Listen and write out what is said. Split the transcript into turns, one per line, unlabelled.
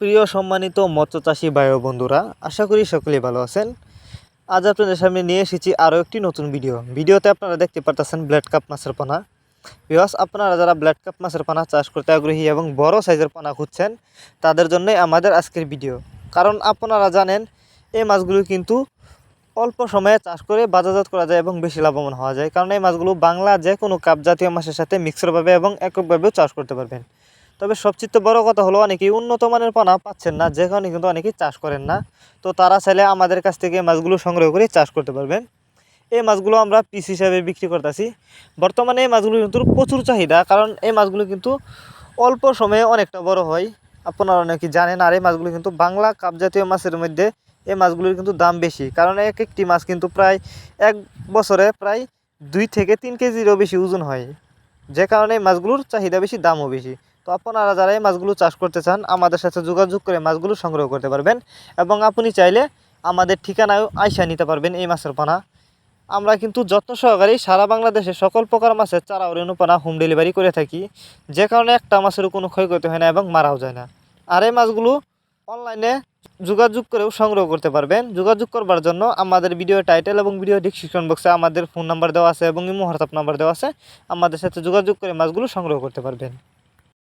প্রিয় সম্মানিত মৎস্যচাষী ভাই ও বন্ধুরা, আশা করি সকলেই ভালো আছেন। আজ আপনাদের সামনে নিয়ে এসেছি আরও একটি নতুন ভিডিওতে আপনারা দেখতে পারতেছেন ব্ল্যাড কাপ মাছের পোনা। ভিউয়ার্স, আপনারা যারা ব্ল্যাড কাপ মাছের পোনা চাষ করতে আগ্রহী এবং বড় সাইজের পোনা খুঁজছেন, তাদের জন্যই আমাদের আজকের ভিডিও। কারণ আপনারা জানেন এই মাছগুলো কিন্তু অল্প সময়ে চাষ করে বাজারজাত করা যায় এবং বেশি লাভবান হওয়া যায়। কারণ এই মাছগুলো বাংলা যে কোনো কাপ জাতীয় মাছের সাথে মিক্সরভাবে এবং এককভাবেও চাষ করতে পারবেন। তবে সবচেয়ে বড় কথা হলো অনেকেই উন্নত মানের পোনা পাচ্ছেন না, যে কারণে কিন্তু অনেকেই চাষ করেন না। তো তারা চাইলে আমাদের কাছ থেকে মাছগুলো সংগ্রহ করে চাষ করতে পারবেন। এই মাছগুলো আমরা পিস হিসাবে বিক্রি করতেছি। বর্তমানে এই মাছগুলো কিন্তু প্রচুর চাহিদা, কারণ এই মাছগুলো কিন্তু অল্প সময়ে অনেকটা বড় হয়, আপনারা অনেকে জানেন। আর এই মাছগুলো কিন্তু বাংলা কাপ জাতীয় মাছের মধ্যে এই মাছগুলোর কিন্তু দাম বেশি, কারণ এক একটি মাছ কিন্তু প্রায় এক বছরে প্রায় 2 থেকে 3 কেজিরও বেশি ওজন হয়, যে কারণে এই মাছগুলোর চাহিদা বেশি, দামও বেশি। তো আপনারা যারা এই মাছগুলো চাষ করতে চান, আমাদের সাথে যোগাযোগ করে মাছগুলো সংগ্রহ করতে পারবেন এবং আপনি চাইলে আমাদের ঠিকানায় আইসা নিতে পারবেন এই মাছের পোনা। আমরা কিন্তু যত্ন সহকারেই সারা বাংলাদেশে সকল প্রকার মাছের চারা ও রেণুপানা হোম ডেলিভারি করে থাকি, যে কারণে একটা মাছেরও কোনো ক্ষয়ক্ষতি হয় না এবং মারাও যায় না। আর এই মাছগুলো অনলাইনে যোগাযোগ করেও সংগ্রহ করতে পারবেন। যোগাযোগ করবার জন্য আমাদের ভিডিও টাইটেল এবং ভিডিও ডিসক্রিপশন বক্সে আমাদের ফোন নাম্বার দেওয়া আছে এবং ইমো হোয়াটসঅ্যাপ নাম্বার দেওয়া আছে। আমাদের সাথে যোগাযোগ করে মাছগুলো সংগ্রহ করতে পারবেন।